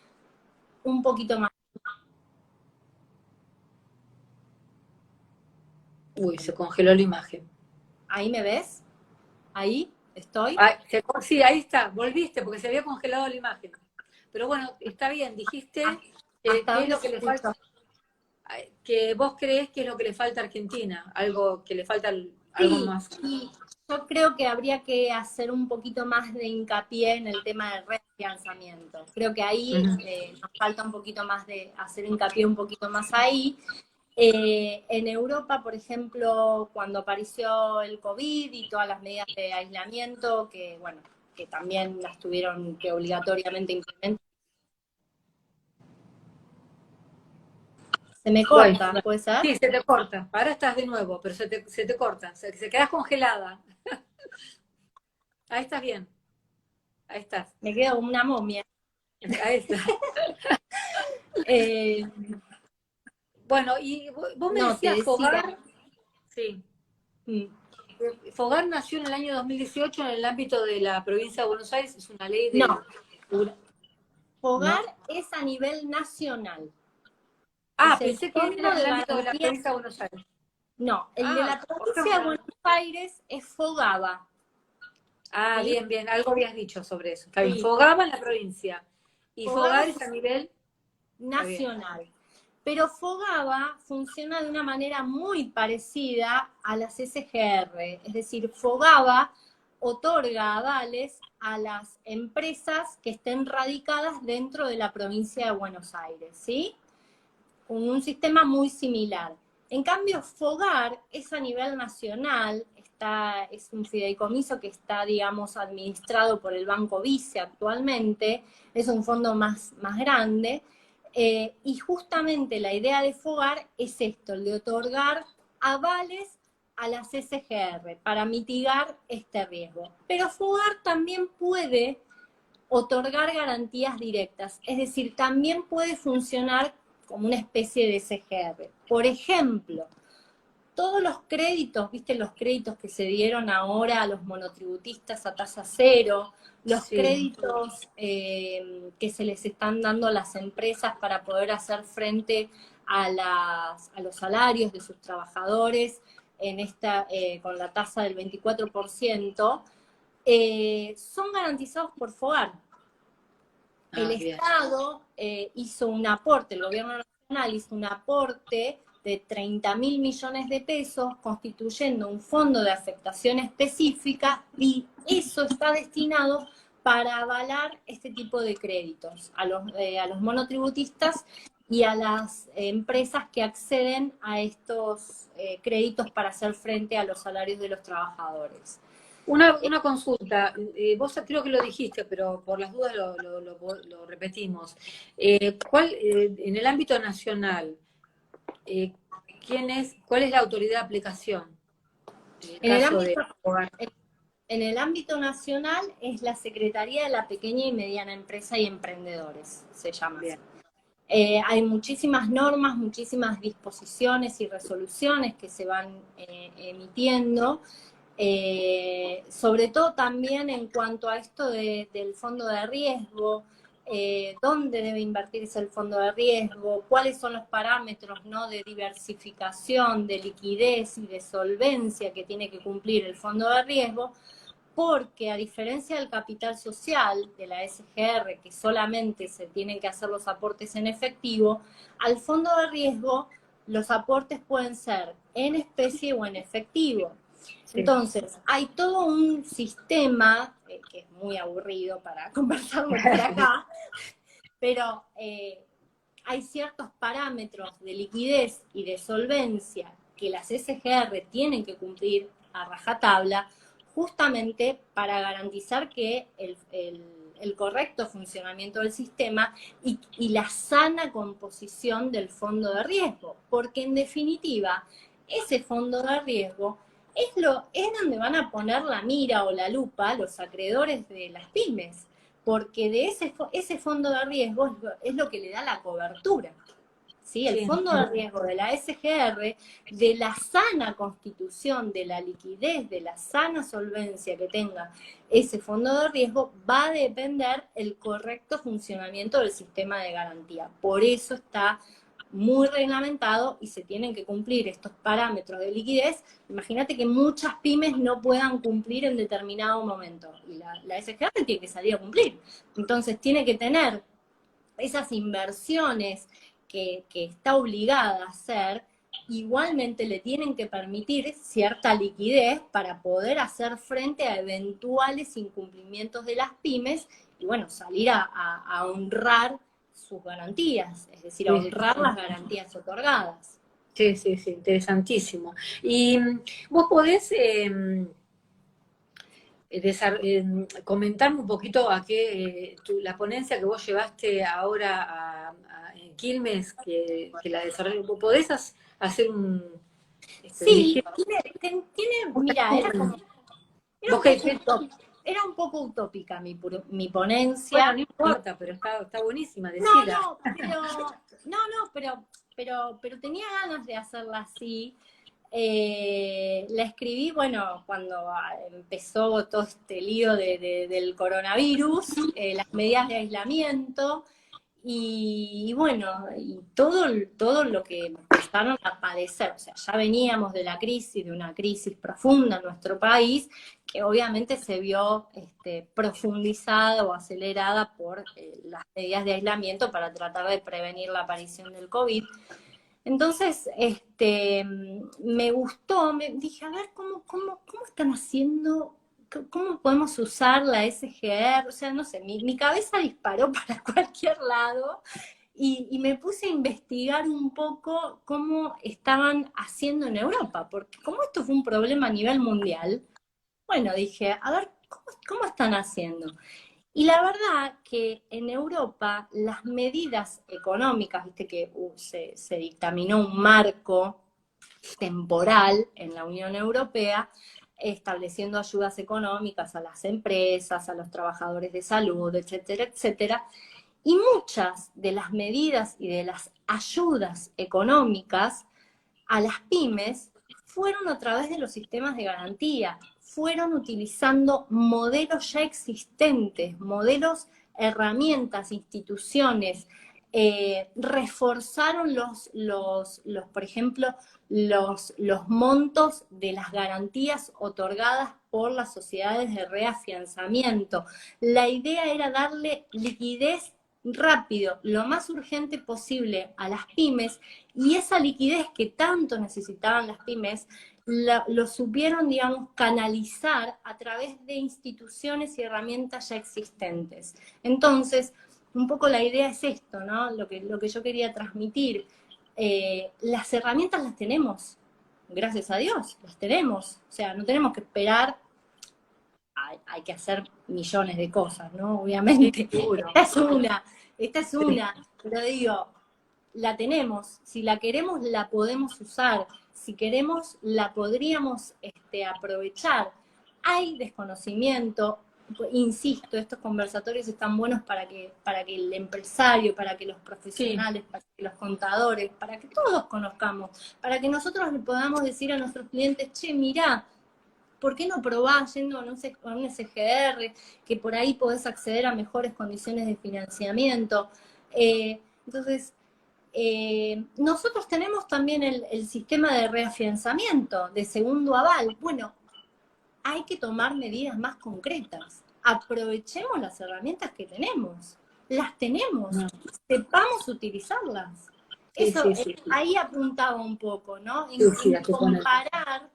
un poquito más. Uy, se congeló la imagen. ¿Ahí me ves? ¿Ahí estoy? Sí, ahí está, volviste, porque se había congelado la imagen. Pero bueno, está bien, dijiste qué es lo que le falta, que vos creés que es lo que le falta a Argentina, algo que le falta algo más. Sí, yo creo que habría que hacer un poquito más de hincapié en el tema del refinanzamiento. Creo que ahí nos falta un poquito más de hacer hincapié un poquito más ahí. En Europa, por ejemplo, cuando apareció el COVID y todas las medidas de aislamiento, que bueno, que también las tuvieron que obligatoriamente implementar. Se me corta, Bueno, ¿puede ser? sí, se te corta. Ahora estás de nuevo, pero se te corta. Se quedas congelada. Ahí estás bien. Ahí estás. Me quedo como una momia. Ahí está. Bueno, y vos me decías Fogar. Sí. Fogar nació en el año 2018 en el ámbito de la provincia de Buenos Aires. Es una ley de... No. Fogar es a nivel nacional. Pensé que era en el ámbito de la provincia de Buenos Aires. No, el de la provincia de Buenos Aires es Fogaba. ¿Sí? Bien, algo habías dicho sobre eso. Está bien. Fogaba en la provincia. Y Fogar es a nivel nacional. Pero Fogaba funciona de una manera muy parecida a las SGR. Es decir, Fogaba otorga avales a las empresas que estén radicadas dentro de la provincia de Buenos Aires, ¿sí? Con un sistema muy similar. En cambio, Fogar es a nivel nacional, es un fideicomiso que está, digamos, administrado por el Banco Vice actualmente, es un fondo más grande, y justamente la idea de Fogar es esto, el de otorgar avales a las SGR para mitigar este riesgo. Pero Fogar también puede otorgar garantías directas, es decir, también puede funcionar como una especie de SGR. Por ejemplo, todos los créditos, ¿viste los créditos que se dieron ahora a los monotributistas a tasa cero? Los créditos que se les están dando a las empresas para poder hacer frente a los salarios de sus trabajadores con la tasa del 24%, son garantizados por Fogar. El Estado hizo un aporte, el gobierno nacional hizo un aporte de 30.000 millones de pesos, constituyendo un fondo de afectación específica, y eso está destinado para avalar este tipo de créditos a los monotributistas y a las empresas que acceden a estos créditos para hacer frente a los salarios de los trabajadores. Una consulta, vos creo que lo dijiste, pero por las dudas lo repetimos. En el ámbito nacional, ¿cuál es la autoridad de aplicación? En el caso de Fogar. En el ámbito nacional es la Secretaría de la Pequeña y Mediana Empresa y Emprendedores, se llama así. Bien. Hay muchísimas normas, muchísimas disposiciones y resoluciones que se van emitiendo, sobre todo también en cuanto a esto del fondo de riesgo, dónde debe invertirse el fondo de riesgo, cuáles son los parámetros, ¿no?, de diversificación, de liquidez y de solvencia que tiene que cumplir el fondo de riesgo, porque a diferencia del capital social de la SGR, que solamente se tienen que hacer los aportes en efectivo, al fondo de riesgo los aportes pueden ser en especie o en efectivo. Sí. Entonces, hay todo un sistema, que es muy aburrido para conversarlo por acá, pero hay ciertos parámetros de liquidez y de solvencia que las SGR tienen que cumplir a rajatabla, justamente para garantizar que el correcto funcionamiento del sistema y la sana composición del fondo de riesgo, porque en definitiva, ese fondo de riesgo es donde van a poner la mira o la lupa los acreedores de las pymes, porque de ese fondo de riesgo es lo que le da la cobertura. ¿Sí? El Sí, fondo de riesgo de la SGR, de la sana constitución, de la liquidez, de la sana solvencia que tenga ese fondo de riesgo, va a depender el correcto funcionamiento del sistema de garantía. Por eso está muy reglamentado y se tienen que cumplir estos parámetros de liquidez. Imagínate que muchas pymes no puedan cumplir en determinado momento y la SGR tiene que salir a cumplir. Entonces tiene que tener esas inversiones que está obligada a hacer, igualmente le tienen que permitir cierta liquidez para poder hacer frente a eventuales incumplimientos de las pymes y bueno, salir a honrar sus garantías, es decir, a sí, honrar las garantías otorgadas. sí, sí, sí, interesantísimo. Y vos podés comentarme un poquito a qué la ponencia que vos llevaste ahora en Quilmes, que la desarrolló, ¿vos podés hacer un Sí, ligero? mira, era Vos un que, poco utópica, era un poco utópica mi bueno, ponencia. no importa, pero está buenísima, No, decila. no, pero tenía ganas de hacerla así. La escribí, bueno, cuando empezó todo este lío del coronavirus, las medidas de aislamiento, y bueno, y todo lo que empezaron a padecer. O sea, ya veníamos de la crisis, de una crisis profunda en nuestro país, que obviamente se vio profundizada o acelerada por las medidas de aislamiento para tratar de prevenir la aparición del COVID. Entonces, me gustó, dije, a ver, ¿cómo están haciendo? ¿Cómo podemos usar la SGR? O sea, no sé, mi cabeza disparó para cualquier lado y me puse a investigar un poco cómo estaban haciendo en Europa, porque como esto fue un problema a nivel mundial, bueno, dije, a ver, ¿cómo están haciendo? Y la verdad que en Europa las medidas económicas, viste que se dictaminó un marco temporal en la Unión Europea, estableciendo ayudas económicas a las empresas, a los trabajadores de salud, etcétera, etcétera. Y muchas de las medidas y de las ayudas económicas a las pymes fueron a través de los sistemas de garantía, fueron utilizando modelos ya existentes, modelos, herramientas, instituciones, reforzaron por ejemplo, los montos de las garantías otorgadas por las sociedades de reafianzamiento. La idea era darle liquidez rápido, lo más urgente posible a las pymes, y esa liquidez que tanto necesitaban las pymes, lo supieron, digamos, canalizar a través de instituciones y herramientas ya existentes. Entonces, un poco la idea es esto, ¿no? Lo que yo quería transmitir. Las herramientas las tenemos, gracias a Dios, las tenemos. O sea, no tenemos que esperar, hay que hacer millones de cosas, ¿no? Sí, Obviamente. seguro. Esta es una, pero digo, la tenemos, si la queremos la podemos usar, si queremos la podríamos aprovechar. hay desconocimiento. Insisto, estos conversatorios están buenos para que el empresario, para que los Sí, profesionales, para que los contadores, para que todos conozcamos, para que nosotros le podamos decir a nuestros clientes, che, mirá, ¿por qué no probás yendo a un SGR, que por ahí podés acceder a mejores condiciones de financiamiento? Entonces, nosotros tenemos también el sistema de reafianzamiento, de segundo aval. Bueno, hay que tomar medidas más concretas. Aprovechemos las herramientas que tenemos. Las tenemos, no, sepamos utilizarlas. sí, Eso, sí, sí, sí, ahí apuntaba un poco, ¿no? sí, sí, En hay que poner. comparar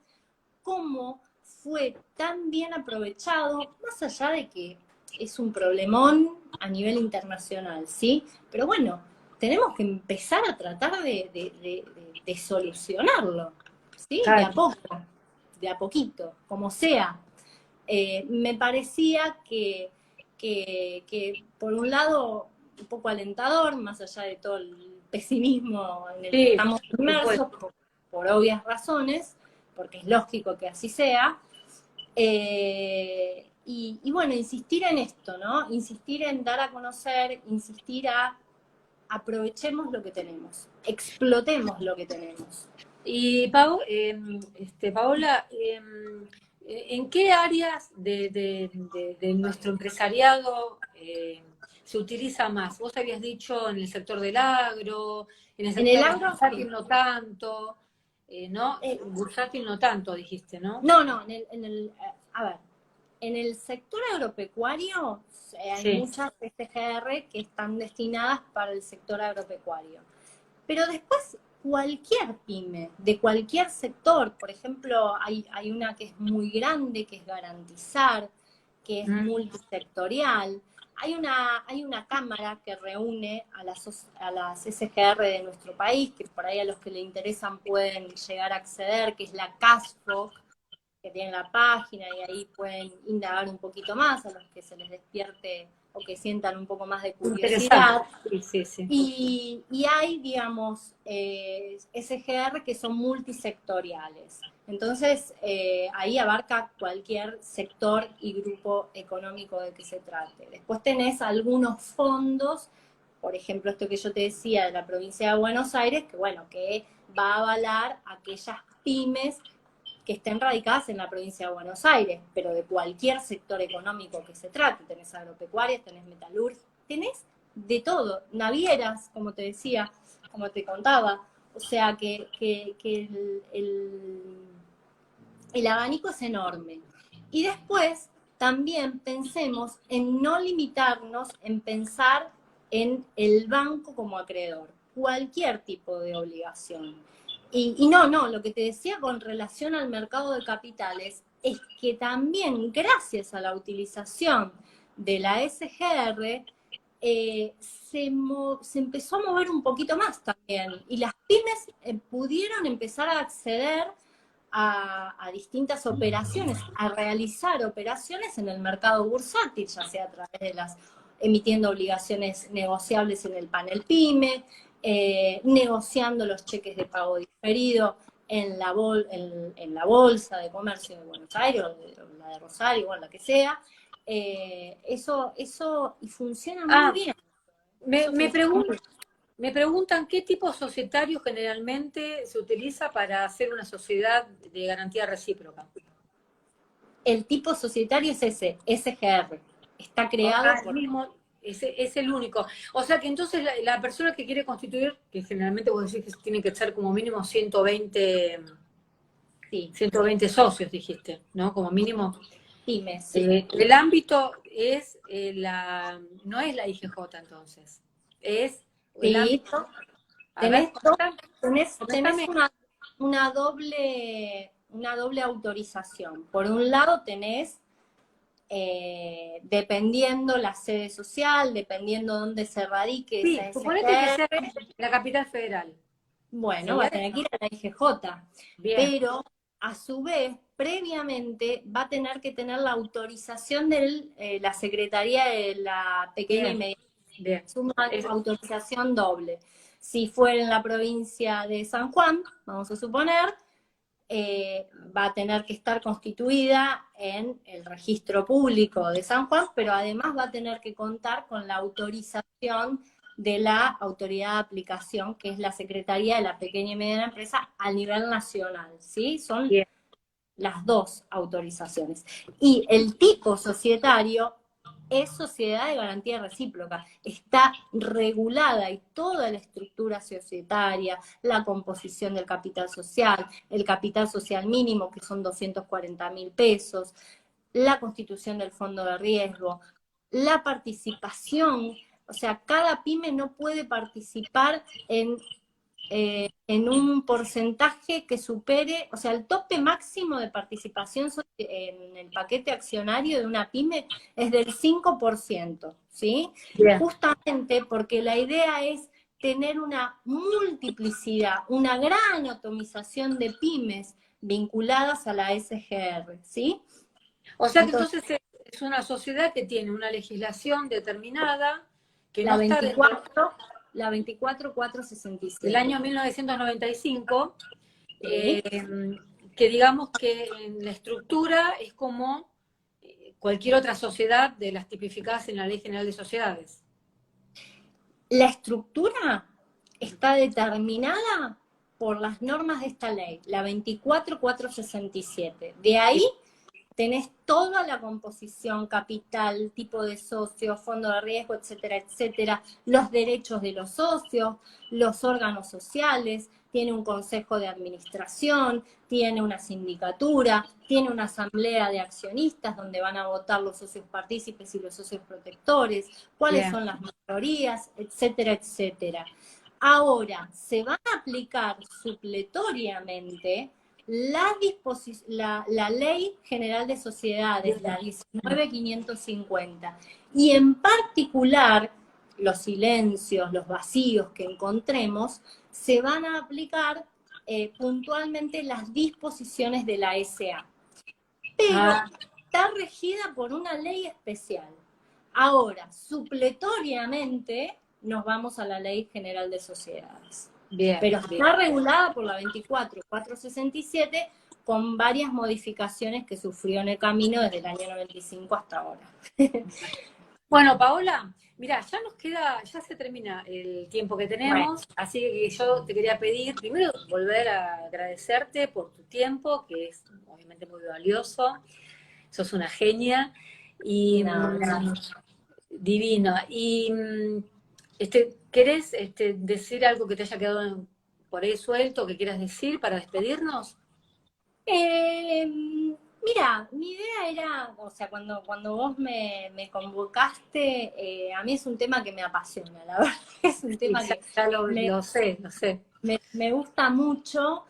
cómo fue tan bien aprovechado, más allá de que es un problemón a nivel internacional, ¿sí? Pero bueno, tenemos que empezar a tratar de solucionarlo, ¿sí? De a Claro. poco, de a poquito, como sea. Me parecía que, por un lado, un poco alentador, más allá de todo el pesimismo en el que Sí, estamos por inmersos, supuesto. por obvias razones, porque es lógico que así sea. Y bueno, insistir en esto, ¿no? Insistir en dar a conocer, insistir a aprovechemos lo que tenemos, explotemos lo que tenemos. Y Paola, ¿en qué áreas de nuestro empresariado se utiliza más? Vos habías dicho en el sector del agro, en el En el sector agro, sí. bursátil no tanto, ¿no? Eh, Bursátil no tanto, dijiste, ¿no? no, a ver, en el sector agropecuario hay Sí. muchas SGR que están destinadas para el sector agropecuario. Pero después, cualquier pyme, de cualquier sector, por ejemplo, hay una que es muy grande, que es Garantizar, que es Mm, multisectorial. Hay una cámara que reúne a las SGR de nuestro país, que por ahí a los que le interesan pueden llegar a acceder, que es la CASFO, que tienen la página y ahí pueden indagar un poquito más a los que se les despierte o que sientan un poco más de interesante. curiosidad. Sí, sí, sí. Y hay, digamos, SGR que son multisectoriales. Entonces, ahí abarca cualquier sector y grupo económico de que se trate. Después tenés algunos fondos, por ejemplo, esto que yo te decía de la provincia de Buenos Aires, que bueno, que va a avalar aquellas pymes que estén radicadas en la provincia de Buenos Aires, pero de cualquier sector económico que se trate. Tenés agropecuarias, tenés metalurgia, tenés de todo, navieras, como te decía, como te contaba. O sea que el abanico es enorme. Y después también pensemos en no limitarnos en pensar en el banco como acreedor, cualquier tipo de obligación. Y no, lo que te decía con relación al mercado de capitales es que también gracias a la utilización de la SGR, se empezó a mover un poquito más también y las pymes pudieron empezar a acceder a distintas operaciones, a realizar operaciones en el mercado bursátil, ya sea a través de las emitiendo obligaciones negociables en el panel PYME, negociando los cheques de pago diferido en la Bolsa de Comercio de Buenos Aires, o la de Rosario, o la que sea. Eso y funciona muy Ah, bien. me, Eso me funciona muy pregun- bien. me preguntan qué tipo societario generalmente se utiliza para hacer una sociedad de garantía recíproca. El tipo societario es ese, SGR. Está creado El por... mismo, es el único. O sea que entonces la persona que quiere constituir, que generalmente vos decís que tiene que ser como mínimo Sí, 120 socios, dijiste, ¿no? Como mínimo. pymes, sí. El ámbito es no es la IGJ entonces, es el Sí, ámbito, a ver, tenés, tenés comentame. una doble autorización. Por un lado tenés, dependiendo la sede social, dependiendo dónde se radique esa Sí, suponete que SGR, sea la capital federal. bueno, va ¿Sería a tener que eso? ir a la IGJ, Bien, pero a su vez, previamente va a tener que tener la autorización de la Secretaría de la Pequeña y bien, Mediana. bien. Es una Es- autorización doble. Si fuera en la provincia de San Juan, vamos a suponer, va a tener que estar constituida en el registro público de San Juan, pero además va a tener que contar con la autorización de la autoridad de aplicación, que es la Secretaría de la Pequeña y Mediana Empresa a nivel nacional, ¿sí? Son Bien. las dos autorizaciones. Y el tipo societario es sociedad de garantía recíproca, está regulada y toda la estructura societaria, la composición del capital social, el capital social mínimo, que son 240.000 pesos, la constitución del fondo de riesgo, la participación, o sea, cada pyme no puede participar en un porcentaje que supere, o sea, el tope máximo de participación en el paquete accionario de una pyme es del 5%, ¿sí? Bien. Justamente porque la idea es tener una multiplicidad, una gran atomización de pymes vinculadas a la SGR, ¿sí? O sea que Entonces, entonces es una sociedad que tiene una legislación determinada que no la está dentro 24, la del 24467, año 1995, ¿sí? que digamos que en la estructura es como cualquier otra sociedad de las tipificadas en la Ley General de Sociedades. La estructura está determinada por las normas de esta ley, la 24467. De ahí tenés toda la composición, capital, tipo de socio, fondo de riesgo, etcétera, etcétera, los derechos de los socios, los órganos sociales, tiene un consejo de administración, tiene una sindicatura, tiene una asamblea de accionistas donde van a votar los socios partícipes y los socios protectores, cuáles Bien. son las mayorías, etcétera, etcétera. Ahora, se van a aplicar supletoriamente la Ley General de Sociedades, la 19.550, y en particular los silencios, los vacíos que encontremos, se van a aplicar puntualmente las disposiciones de la SA. Pero está regida por una ley especial. Ahora, supletoriamente, nos vamos a la Ley General de Sociedades. Bien, Pero bien. está regulada por la 24467 con varias modificaciones que sufrió en el camino desde el año 95 hasta ahora. Bueno, Paola, mira, ya nos queda, ya se termina el tiempo que tenemos, así que yo te quería pedir, primero, volver a agradecerte por tu tiempo, que es obviamente muy valioso, sos una genia, y No, no. divino. Y ¿querés decir algo que te haya quedado por ahí suelto, que quieras decir para despedirnos? Mira, mi idea era, o sea, cuando vos me convocaste, a mí es un tema que me apasiona, la verdad, es un Sí, tema que ya me, lo sé, lo sé. me gusta mucho,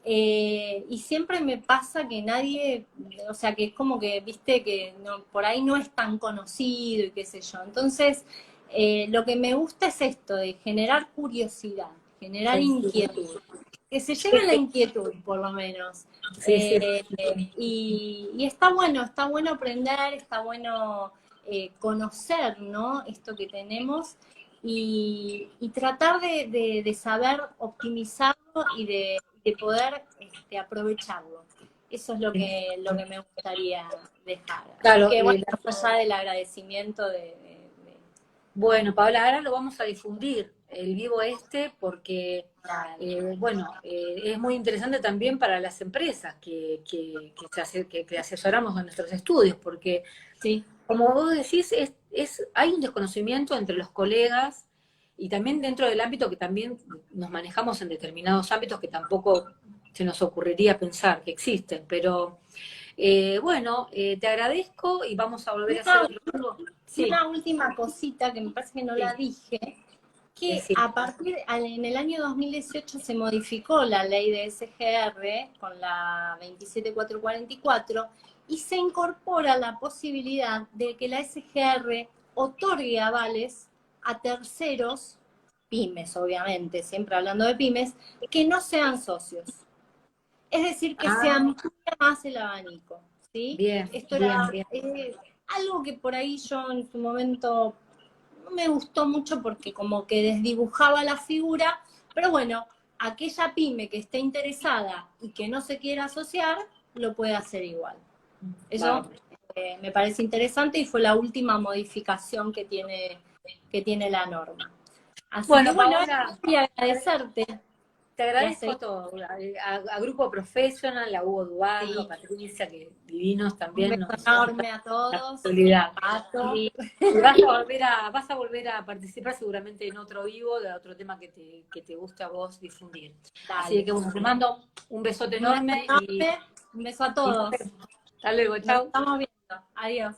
y siempre me pasa que nadie, o sea, que es como que, viste, que no, por ahí no es tan conocido y qué sé yo. Entonces, lo que me gusta es esto, de generar curiosidad, generar Sí, inquietud. Que se sí, lleven la sí, inquietud, por lo menos. sí, sí. Y está bueno aprender, está bueno conocer, ¿no? Esto que tenemos y tratar de saber optimizarlo y de poder aprovecharlo. Eso es lo que me gustaría dejar. Así Claro, que, bueno, más allá del agradecimiento bueno, Paola, ahora lo vamos a difundir, el vivo porque, bueno, es muy interesante también para las empresas que asesoramos en nuestros estudios, porque, sí, como vos decís, hay un desconocimiento entre los colegas y también dentro del ámbito que también nos manejamos en determinados ámbitos que tampoco se nos ocurriría pensar que existen, pero bueno, te agradezco y vamos a volver a hacer una, otro. Sí, una última cosita que me parece que no la sí, dije, que sí. en el año 2018 se modificó la ley de SGR con la 27444 y se incorpora la posibilidad de que la SGR otorgue avales a terceros, pymes obviamente, siempre hablando de pymes, que no sean socios. Es decir, que se Ah, amplía más el abanico, ¿sí? bien, Esto bien, era bien. algo que por ahí yo en su momento no me gustó mucho porque como que desdibujaba la figura, pero bueno, aquella pyme que esté interesada y que no se quiera asociar, lo puede hacer igual. Eso me parece interesante y fue la última modificación que tiene la norma. Así Bueno, que bueno, Paola, quería agradecerte. te Y agradezco todo, a Grupo Professional, a Hugo Dualdo, a sí, Patricia, que divinos un también beso nos enorme a la todos. posibilidad. Pato. Y vas a volver a participar seguramente en otro vivo de otro tema que te guste a vos difundir. Así Dale. que bueno, te mando un besote Un beso enorme enorme, un beso a y nos todos. vemos. Hasta luego, Nos chau. estamos viendo. Adiós.